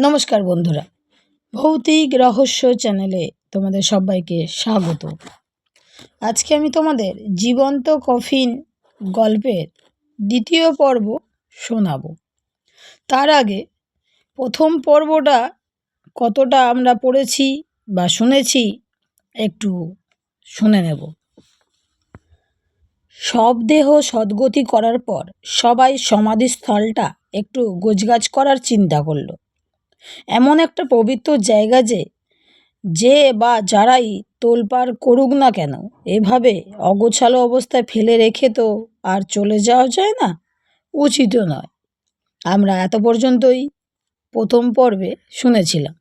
নমস্কার বন্ধুরা, ভৌতিক রহস্য চ্যানেলে তোমাদের সবাইকে স্বাগত। আজকে আমি তোমাদের জীবন্ত কফিন গল্পের দ্বিতীয় পর্ব শোনাবো। তার আগে প্রথম পর্বটা কতটা আমরা পড়েছি বা শুনেছি একটু শুনে নেব। সব দেহ সদ্গতি করার পর সবাই সমাধিস্থলটা একটু গোছগাছ করার চিন্তা করলো। এমন একটা পবিত্র জায়গা যে বা যারাই তোলপাড় করুক না কেন, এভাবে অগোছালো অবস্থায় ফেলে রেখে তো আর চলে যাওয়া যায় না, উচিতও নয়। আমরা এত পর্যন্তই প্রথম পর্বে শুনেছিলাম,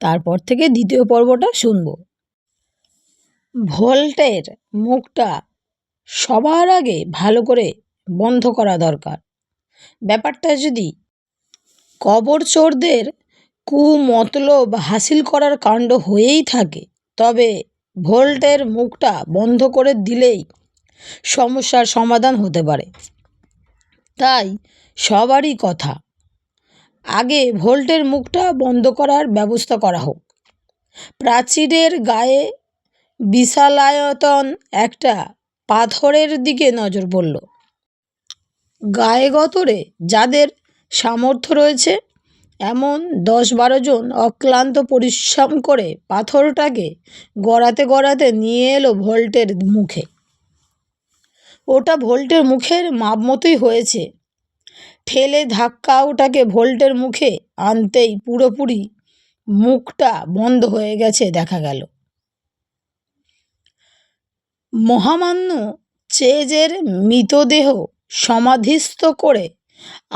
তারপর থেকে দ্বিতীয় পর্বটা শুনব। ভল্টের মুখটা সবার আগে ভালো করে বন্ধ করা দরকার। ব্যাপারটা যদি কবর চোরদের কুমতলব হাসিল করার কাণ্ড হয়েই থাকে, তবে ভল্টের মুখটা বন্ধ করে দিলেই সমস্যার সমাধান হতে পারে। তাই সবারই কথা, আগে ভল্টের মুখটা বন্ধ করার ব্যবস্থা করা হোক। প্রাচীরের গায়ে বিশালায়তন একটা পাথরের দিকে নজর পড়ল। গায়ে গতরে যাদের সামর্থ্য রয়েছে, এমন 10-12 জন অক্লান্ত পরিশ্রম করে পাথরটাকে গড়াতে গড়াতে নিয়ে এলো ভল্টের মুখে। ওটা ভল্টের মুখের মাপ মতোই হয়েছে। ঠেলে ধাক্কা ওটাকে ভল্টের মুখে আনতেই পুরোপুরি মুখটা বন্ধ হয়ে গেছে দেখা গেল। মহামান্য চেজের মৃতদেহ সমাধিস্থ করে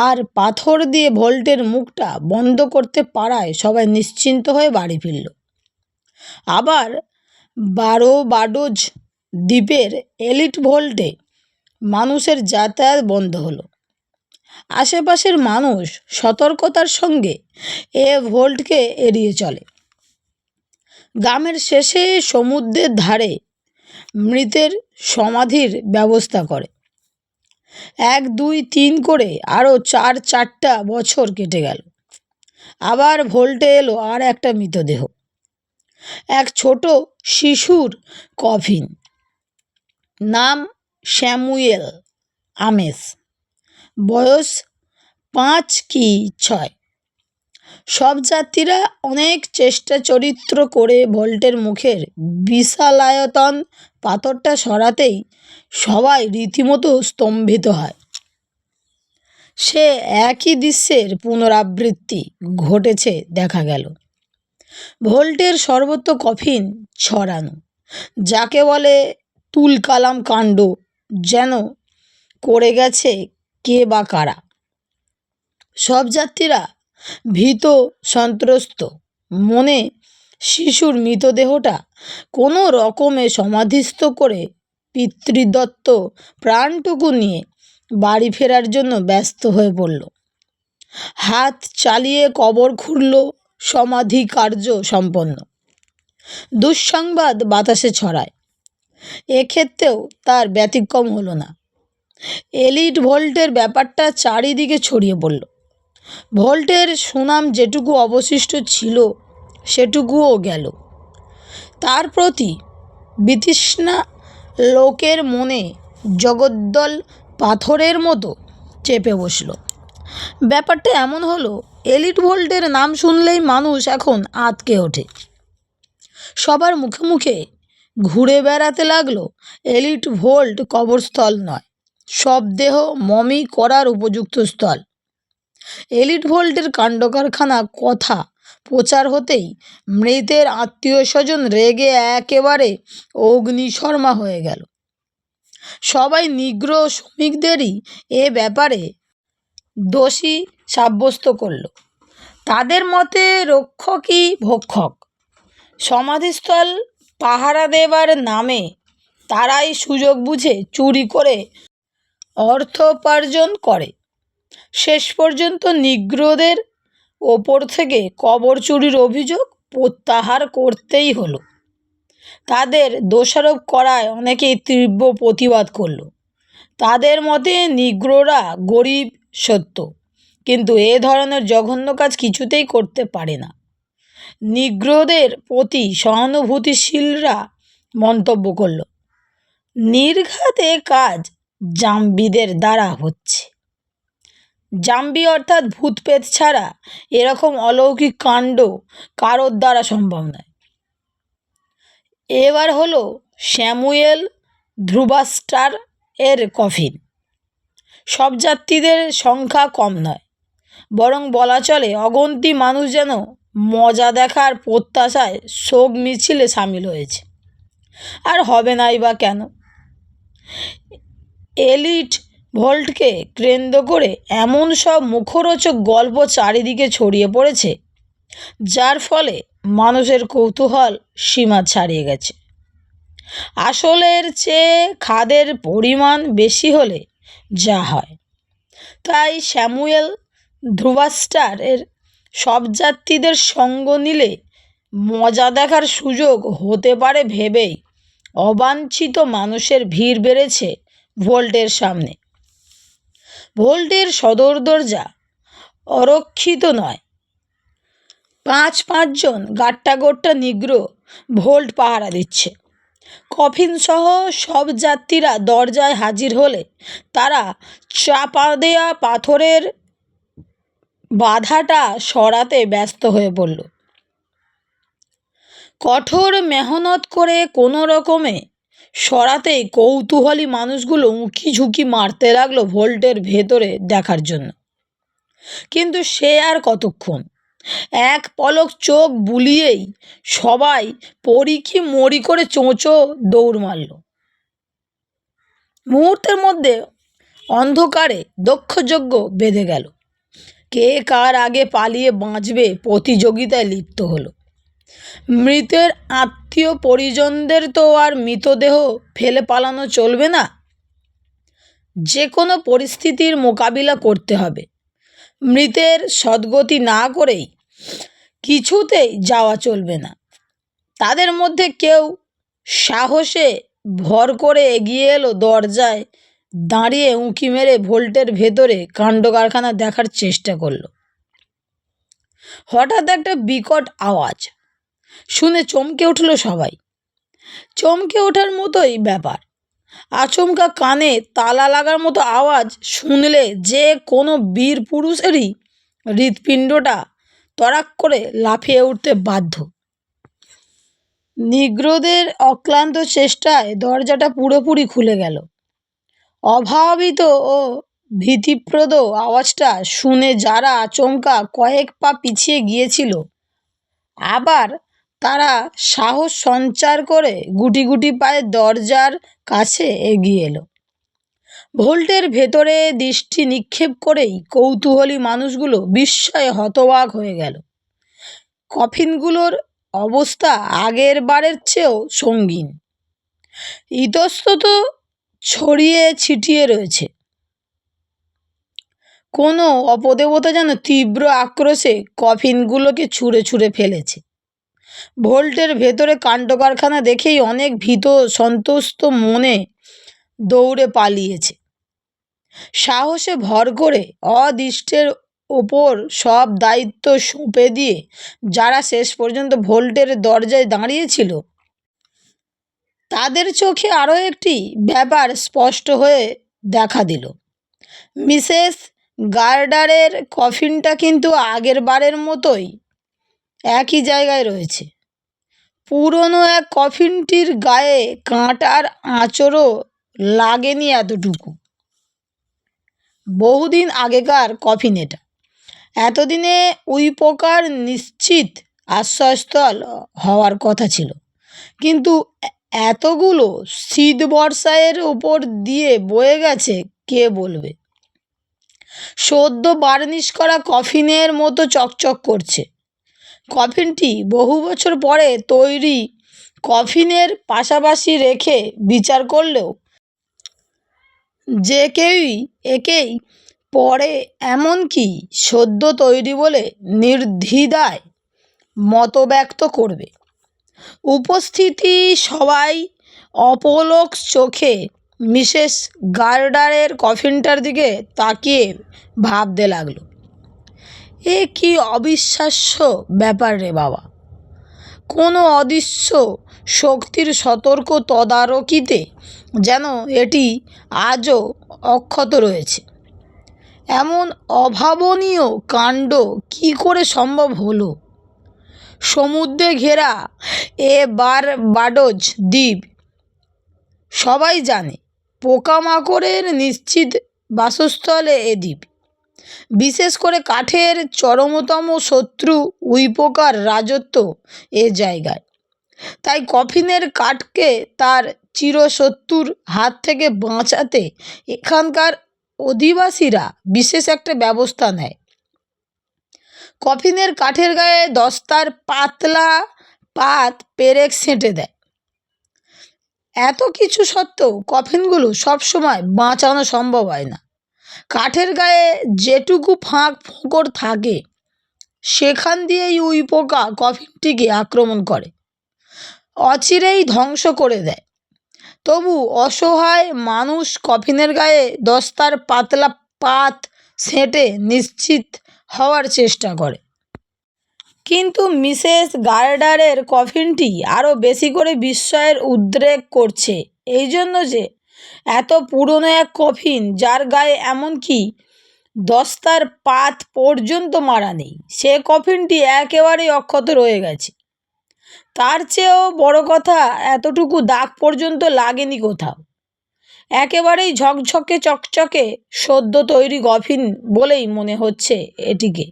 আর পাথর দিয়ে ভল্টের মুখটা বন্ধ করতে পারায় সবাই নিশ্চিন্ত হয়ে বাড়ি ফিরল। আবার বারোবাডোজ দ্বীপের এলিট ভল্টে মানুষের যাতায়াত বন্ধ হলো। আশেপাশের মানুষ সতর্কতার সঙ্গে এ ভল্টকে এড়িয়ে চলে। গ্রামের শেষে সমুদ্রের ধারে মৃতের সমাধির ব্যবস্থা করে। 1, 2, 3 করে আরও 4টা বছর কেটে গেল। আবার ভল্টে এলো আর একটা মৃতদেহ, এক ছোট শিশুর কফিন। নাম স্যামুয়েল আমেস, বয়স 5 কি 6। সব যাত্রীরা অনেক চেষ্টা চরিত্র করে ভল্টের মুখের বিশালায়তন পাথরটা সরাতেই সবাই রীতিমতো স্তম্ভিত হয়। সে একই দৃশ্যের পুনরাবৃত্তি ঘটেছে দেখা গেল। ভল্টের সর্বত্র কফিন ছড়ানো, যাকে বলে তুলকালাম কাণ্ড যেন করে গেছে কে বা কারা। সব যাত্রীরা ভীত সন্ত্রস্ত মনে শিশুর মৃতদেহটা কোনো রকমে সমাধিস্থ করে পিতৃদত্ত প্রাণটুকু নিয়ে বাড়ি ফেরার জন্য ব্যস্ত হয়ে পড়ল। হাত চালিয়ে কবর খুঁড়ল, সমাধি কার্য সম্পন্ন। দুঃসংবাদ বাতাসে ছড়ায়। এক্ষেত্রেও তার ব্যতিক্রম হলো না। এলিট ভল্টের ব্যাপারটা চারিদিকে ছড়িয়ে পড়ল। ভল্টের সুনাম যেটুকু অবশিষ্ট ছিল সেটুকুও গেল। তার প্রতি বিতৃষ্ণা লোকের মনে জগদ্দল পাথরের মতো চেপে বসল। ব্যাপারটা এমন হলো, এলিট ভল্টের নাম শুনলেই মানুষ এখন আঁতকে ওঠে। সবার মুখে মুখে ঘুরে বেড়াতে লাগলো, এলিট ভল্ট কবরস্থল নয়, সব দেহ মমি করার উপযুক্ত স্থল। এলিট ভল্টের কাণ্ডকারখানা কথা প্রচার হতেই মৃতের আত্মীয় স্বজন রেগে একেবারে অগ্নিশর্মা হয়ে গেল। সবাই নিগ্র শ্রমিকদেরই এ ব্যাপারে দোষী সাব্যস্ত করল। তাদের মতে রক্ষকই ভক্ষক। সমাধিস্থল পাহারা দেবার নামে তারাই সুযোগ বুঝে চুরি করে অর্থোপার্জন করে। শেষ পর্যন্ত নিগ্রোদের ওপর থেকে কবর চুরির অভিযোগ প্রত্যাহার করতেই হলো। তাদের দোষারোপ করায় অনেকেই তীব্র প্রতিবাদ করল। তাদের মতে নিগ্রোরা গরিব সত্য, কিন্তু এ ধরনের জঘন্য কাজ কিছুতেই করতে পারে না। নিগ্রোদের প্রতি সহানুভূতিশীলরা মন্তব্য করল, নির্ঘাত এ কাজ জাম্বিদের দ্বারা হচ্ছে। জাম্বি অর্থাৎ ভূতপ্রেত ছাড়া এরকম অলৌকিক কাণ্ড কারোর দ্বারা সম্ভব নয়। এবার হলো স্যামুয়েল ধ্রুবাস্টার এর কফিন। সব যাত্রীদের সংখ্যা কম নয়, বরং বলা চলে অগন্তি মানুষ যেন মজা দেখার প্রত্যাশায় শোক মিছিলে সামিল হয়েছে। আর হবে নাই বা কেন? এলিট ভল্টকে কেন্দ্র করে এমন সব মুখরোচক গল্প চারিদিকে ছড়িয়ে পড়েছে, যার ফলে মানুষের কৌতূহল সীমা ছাড়িয়ে গেছে। আসলের চেয়ে খাদের পরিমাণ বেশি হলে যা হয়। তাই স্যামুয়েল ধ্রুবাস্টার এর সব যাত্রীদের সঙ্গ নিলে মজা দেখার সুযোগ হতে পারে ভেবেই অবাঞ্ছিত মানুষের ভিড় বেড়েছে ভোল্টের সামনে। ভোল্টের সদর দরজা অরক্ষিত নয়। পাঁচজন গাট্টাগোট্টা নিগ্রো ভোল্ট পাহারা দিচ্ছে। কফিন সহ সব যাত্রীরা দরজায় হাজির হলে তারা চাপা দেয়া পাথরের বাধাটা সরাতে ব্যস্ত হয়ে পড়ল। কঠোর মেহনত করে কোনো রকমে সরাতেই কৌতূহলী মানুষগুলো উঁকি ঝুঁকি মারতে লাগলো ভোল্টের ভেতরে দেখার জন্য। কিন্তু সে আর কতক্ষণ? এক পলক চোখ বুলিয়েই সবাই পরিখি মরি করে চোঁচো দৌড় মারল। মুহূর্তের মধ্যে অন্ধকারে দক্ষযজ্ঞ বেঁধে গেল। কে কার আগে পালিয়ে বাঁচবে প্রতিযোগিতায় লিপ্ত হলো। মৃতের আত্মীয় পরিজনদের তো আর মৃতদেহ ফেলে পালানো চলবে না। যে কোনো পরিস্থিতির মোকাবিলা করতে হবে। মৃতের সদ্গতি না করেই কিছুতেই যাওয়া চলবে না। তাদের মধ্যে কেউ সাহসে ভর করে এগিয়ে এলো, দরজায় দাঁড়িয়ে উঁকি মেরে ভোল্টের ভেতরে কাণ্ডকারখানা দেখার চেষ্টা করলো। হঠাৎ একটা বিকট আওয়াজ শুনে চমকে উঠল সবাই। চমকে ওঠার মতোই ব্যাপার। আচমকা কানে তালা লাগার মতো আওয়াজ শুনলে যে কোনো বীর পুরুষেরই হৃৎপিণ্ডটা তড়াক করে লাফিয়ে উঠতে বাধ্য। নিগ্রোদের অক্লান্ত চেষ্টায় দরজাটা পুরোপুরি খুলে গেল। অভাবিত ও ভীতিপ্রদ আওয়াজটা শুনে যারা আচমকা কয়েক পা পিছিয়ে গিয়েছিল, আবার তারা সাহস সঞ্চার করে গুটি গুটি পায়ে দরজার কাছে এগিয়ে এলো। ভোল্টের ভেতরে দৃষ্টি নিক্ষেপ করেই কৌতূহলী মানুষগুলো বিস্ময়ে হতবাক হয়ে গেল। কফিনগুলোর অবস্থা আগের বারের চেয়েও সঙ্গীন। ইতস্তত ছড়িয়ে ছিটিয়ে রয়েছে। কোনো অপদেবতা যেন তীব্র আক্রোশে কফিনগুলোকে ছুঁড়ে ছুঁড়ে ফেলেছে। ভোল্টের ভেতরে কাণ্ডকারখানা দেখেই অনেক ভীত সন্ত্রস্ত মনে দৌড়ে পালিয়েছে। সাহসে ভর করে অদৃষ্টের ওপর সব দায়িত্ব সঁপে দিয়ে যারা শেষ পর্যন্ত ভোল্টের দরজায় দাঁড়িয়েছিল, তাদের চোখে আরও একটি ব্যাপার স্পষ্ট হয়ে দেখা দিল। মিসেস গার্ডারের কফিনটা কিন্তু আগের বারের মতোই একই জায়গায় রয়েছে। পুরনো এক কফিনটির গায়ে কাঁটার আঁচড়ও লাগেনি এতটুকু। বহুদিন আগেকার কফিন এটা। এতদিনে উইপোকার নিশ্চিত আশ্রয়স্থল হওয়ার কথা ছিল, কিন্তু এতগুলো শীত বর্ষায়ের ওপর দিয়ে বয়ে গেছে কে বলবে। সদ্য বার্নিশ করা কফিনের মতো চকচক করছে। কফিনটি বহু বছর পরে তৈরি কফিনের পাশাপাশি রেখে বিচার করলেও যে কেউই একেই পরে, এমনকি সদ্য তৈরি বলে নির্দ্বিধায় মত ব্যক্ত করবে। উপস্থিতি সবাই অপলক চোখে মিসেস গার্ডারের কফিনটার দিকে তাকিয়ে ভাবতে লাগলো। এ কি অবিশ্বাস্য ব্যাপার রে বাবা! কোনো অদৃশ্য শক্তির সতর্ক তদারকিতে যেন এটি আজও অক্ষত রয়েছে। এমন অভাবনীয় কাণ্ড কি করে সম্ভব হলো? সমুদ্রে ঘেরা এ বারবাডোস দ্বীপ সবাই জানে পোকামাকড়ের নিশ্চিত বাসস্থলে এ দ্বীপ। বিশেষ করে কাঠের চরমতম শত্রু উইপোকার রাজত্ব এ জায়গায়। তাই কফিনের কাঠকে তার চিরশত্রুর হাত থেকে বাঁচাতে এখানকার অধিবাসীরা বিশেষ একটা ব্যবস্থা নেয়। কফিনের কাঠের গায়ে দস্তার পাতলা পাত পেরেক সেঁটে দেয়। এত কিছু সত্ত্বেও কফিনগুলো সবসময় বাঁচানো সম্ভব হয় না। কাঠের গায়ে যেটুকু ফাঁক ফোকর থাকে সেখান দিয়েই উইপোকা কফিনটিকে আক্রমণ করে, অচিরেই ধ্বংস করে দেয়। তবু অসহায় মানুষ কফিনের গায়ে দস্তার পাতলা পাত সেঁটে নিশ্চিত হওয়ার চেষ্টা করে। কিন্তু মিসেস গার্ডারের কফিনটি আরও বেশি করে বিস্ময়ের উদ্রেক করছে এই জন্য যে এত পুরনো এক কফিন, যার গায়ে এমনকি দস্তার পাত পর্যন্ত মারা নেই, সে কফিনটি একেবারেই অক্ষত রয়ে গেছে। তার চেয়েও বড় কথা, এতটুকু দাগ পর্যন্ত লাগেনি কোথাও। একেবারেই ঝকঝকে চকচকে সদ্য তৈরি কফিন বলেই মনে হচ্ছে এটিকে।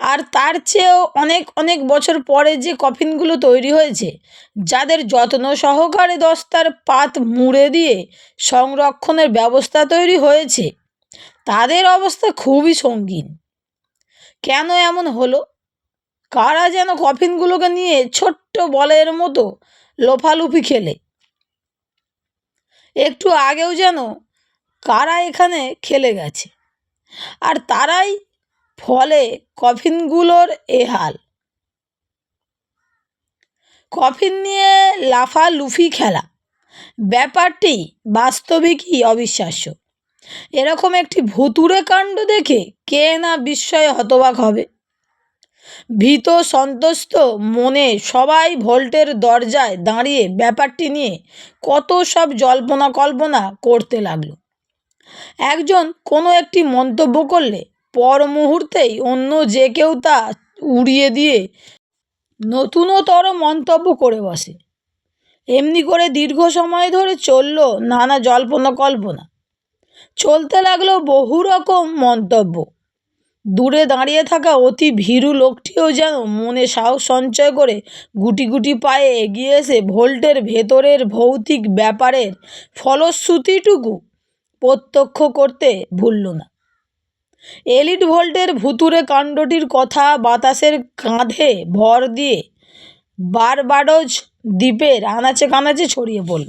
আর তার চেয়েও অনেক অনেক বছর পরে যে কফিনগুলো তৈরি হয়েছে, যাদের যত্ন সহকারে দস্তার পাত মুড়ে দিয়ে সংরক্ষণের ব্যবস্থা তৈরি হয়েছে, তাদের অবস্থা খুবই সঙ্গীন। কেন এমন হলো? কারা যেন কফিনগুলোকে নিয়ে ছোট্ট বলের মতো লোফালুফি খেলে। একটু আগেও যেন কারা এখানে খেলে গেছে, আর তারাই ফলে কফিনগুলোর এ হাল। কফিন নিয়ে লাফালুফি খেলা ব্যাপারটি বাস্তবিকই অবিশ্বাস্য। এরকম একটি ভুতুড়ে কাণ্ড দেখে কে না বিস্ময়ে হতবাক হবে। ভীত সন্ত্রস্ত মনে সবাই ভল্টের দরজায় দাঁড়িয়ে ব্যাপারটি নিয়ে কত সব জল্পনা কল্পনা করতে লাগলো। একজন কোনো একটি মন্তব্য করলে পর মুহূর্তেই অন্য যে কেউ তা উড়িয়ে দিয়ে নতুনতর মন্তব্য করে বসে। এমনি করে দীর্ঘ সময় ধরে চলল নানা জল্পনা কল্পনা। চলতে লাগলো বহু রকম মন্তব্য। দূরে দাঁড়িয়ে থাকা অতি ভীরু লোকটিও যেন মনে সাহস সঞ্চয় করে গুটি গুটি পায়ে এগিয়ে এসে ভল্টের ভেতরের ভৌতিক ব্যাপারের ফলশ্রুতিটুকু প্রত্যক্ষ করতে ভুলল না। এলিট ভল্টের ভুতুড়ে কাণ্ডটির কথা বাতাসের কাঁধে ভর দিয়ে বারবাডোস দ্বীপের আনাচে কানাচে ছড়িয়ে পড়ল।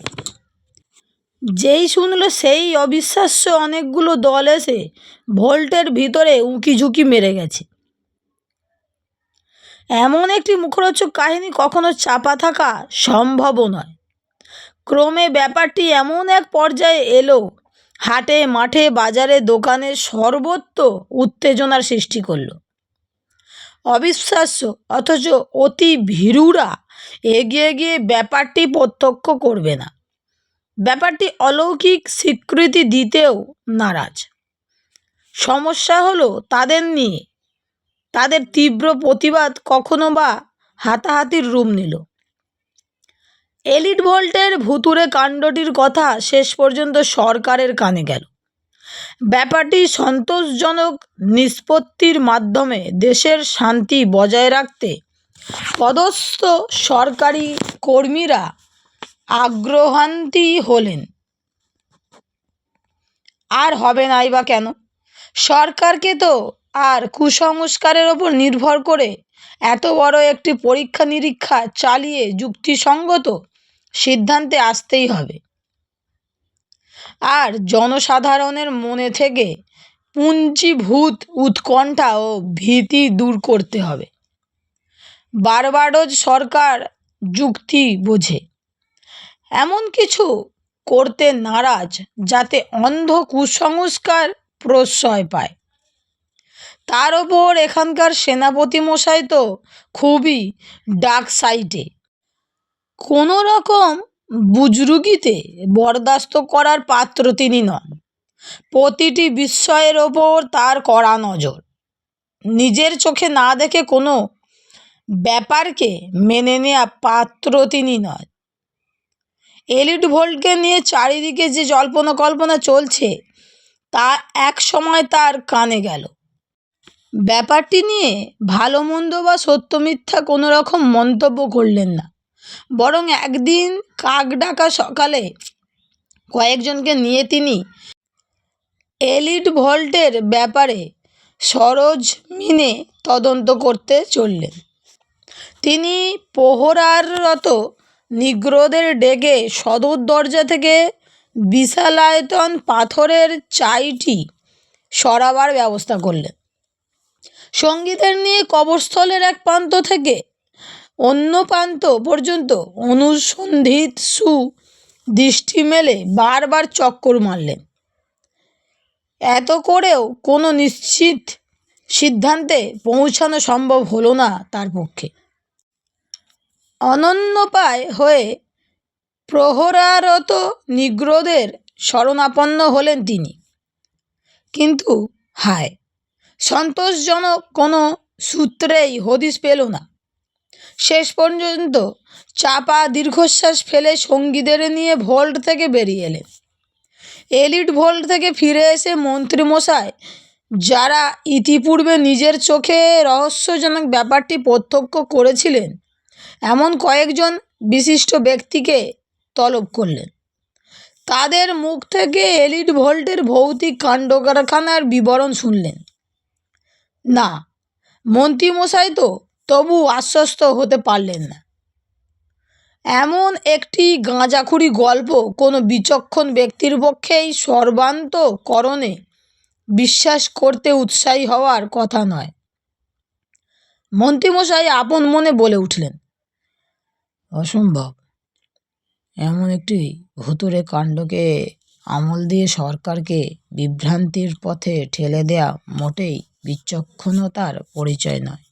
যেই শুনল সেই অবিশ্বাস্য অনেকগুলো দল এসে ভল্টের ভিতরে উঁকি ঝুঁকি মেরে গেছে। এমন একটি মুখরোচক কাহিনী কখনো চাপা থাকা সম্ভবও নয়। ক্রমে ব্যাপারটি এমন এক পর্যায়ে এলো, হাটে মাঠে বাজারে দোকানে সর্বত্র উত্তেজনার সৃষ্টি করল। অবিশ্বাস্য অথচ অতি ভীরুরা এগিয়ে গিয়ে ব্যাপারটি প্রত্যক্ষ করবে না, ব্যাপারটি অলৌকিক স্বীকৃতি দিতেও নারাজ। সমস্যা হলো তাদের নিয়ে। তাদের তীব্র প্রতিবাদ কখনো বা হাতাহাতির রূপ নিল। এলিট ভল্টের ভুতুড়ে কাণ্ডটির কথা শেষ পর্যন্ত সরকারের কানে গেল। ব্যাপারটি সন্তোষজনক নিষ্পত্তির মাধ্যমে দেশের শান্তি বজায় রাখতে পদস্থ সরকারি কর্মীরা আগ্রহান্বিত হলেন। আর হবে নাই বা কেন? সরকারকে তো আর কুসংস্কারের ওপর নির্ভর করে এত বড় একটি পরীক্ষা নিরীক্ষা চালিয়ে যুক্তিসঙ্গত সিদ্ধান্তে আসতেই হবে। আর জনসাধারণের মনে থেকে পুঞ্জীভূত উৎকণ্ঠা ও ভীতি দূর করতে হবে। বারবাডোস সরকার যুক্তি বোঝে, এমন কিছু করতে নারাজ যাতে অন্ধ কুসংস্কার প্রশ্রয় পায়। তার ওপর এখানকার সেনাপতি মশাই তো খুবই ডার্ক সাইডে, কোনো রকম বুজরুকিতে বরদাস্ত করার পাত্র তিনি নন। প্রতিটি বিষয়ের ওপর তার কড়া নজর। নিজের চোখে না দেখে কোনো ব্যাপারকে মেনে নেওয়া পাত্র তিনি নয়। এলিট ভোল্টকে নিয়ে চারিদিকে যে জল্পনা কল্পনা চলছে তা এক সময় তার কানে গেল। ব্যাপারটি নিয়ে ভালো মন্দ বা সত্য মিথ্যা কোনো রকম মন্তব্য করলেন না, বরং একদিন কাক ডাকা সকালে কয়েকজনকে নিয়ে তিনি এলিট ভল্টের ব্যাপারে সরজমিনে তদন্ত করতে চললেন। তিনি প্রহরারত নিগ্রোদের ডেকে সদর দরজা থেকে বিশালায়তন পাথরের চাইটি সরাবার ব্যবস্থা করলেন। সঙ্গীদের নিয়ে কবরস্থলের এক প্রান্ত থেকে অন্য প্রান্ত পর্যন্ত অনুসন্ধিৎসু দৃষ্টি মেলে বারবার চক্কর মারলেন। এত করেও কোনো নিশ্চিত সিদ্ধান্তে পৌঁছানো সম্ভব হলো না তার পক্ষে। অনন্যোপায় হয়ে প্রহরারত নিগ্রোদের শরণাপন্ন হলেন তিনি, কিন্তু হায়, সন্তোষজনক কোনো সূত্রেই হদিশ পেল না। শেষ পর্যন্ত চাপা দীর্ঘশ্বাস ফেলে সঙ্গীদের নিয়ে ভল্ট থেকে বেরিয়ে এলেন। এলিট ভল্ট থেকে ফিরে এসে মন্ত্রীমশাই, যারা ইতিপূর্বে নিজের চোখে রহস্যজনক ব্যাপারটি প্রত্যক্ষ করেছিলেন, এমন কয়েকজন বিশিষ্ট ব্যক্তিকে তলব করলেন। তাদের মুখ থেকে এলিট ভল্টের ভৌতিক কাণ্ডকারখানার বিবরণ শুনলেন। না, মন্ত্রীমশাই তো তবু আশ্বস্ত হতে পারলেন না। এমন একটি গাঁজাখুরি গল্প কোনো বিচক্ষণ ব্যক্তির পক্ষেই সর্বান্তঃকরণে বিশ্বাস করতে উৎসাহী হওয়ার কথা নয়। মন্ত্রীমশাই আপন মনে বলে উঠলেন, অসম্ভব। এমন একটি ভুতুড়ে কাণ্ডকে আমল দিয়ে সরকারকে বিভ্রান্তির পথে ঠেলে দেয়া মোটেই বিচক্ষণতার পরিচয় নয়।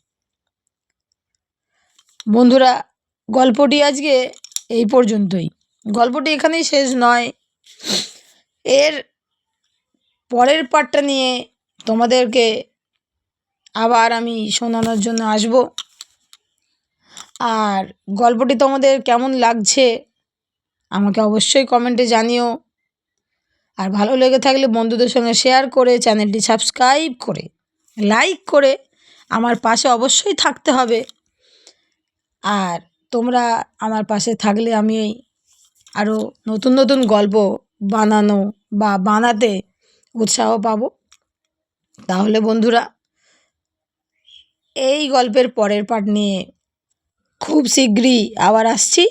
বন্ধুরা, গল্পটি আজকে এই পর্যন্তই। গল্পটি এখানেই শেষ নয়, এর পরের পার্টটা নিয়ে তোমাদেরকে আবার আমি শোনানোর জন্য আসব। আর গল্পটি তোমাদের কেমন লাগছে আমাকে অবশ্যই কমেন্টে জানিও। আর ভালো লেগে থাকলে বন্ধুদের সঙ্গে শেয়ার করে, চ্যানেলটি সাবস্ক্রাইব করে, লাইক করে আমার পাশে অবশ্যই থাকতে হবে। আর তোমরা আমার পাশে থাকলে আমি আরও নতুন নতুন গল্প বানানো বা বানাতে উৎসাহ পাবো। তাহলে বন্ধুরা, এই গল্পের পরের পার্ট নিয়ে খুব শীঘ্রই আবার আসছি।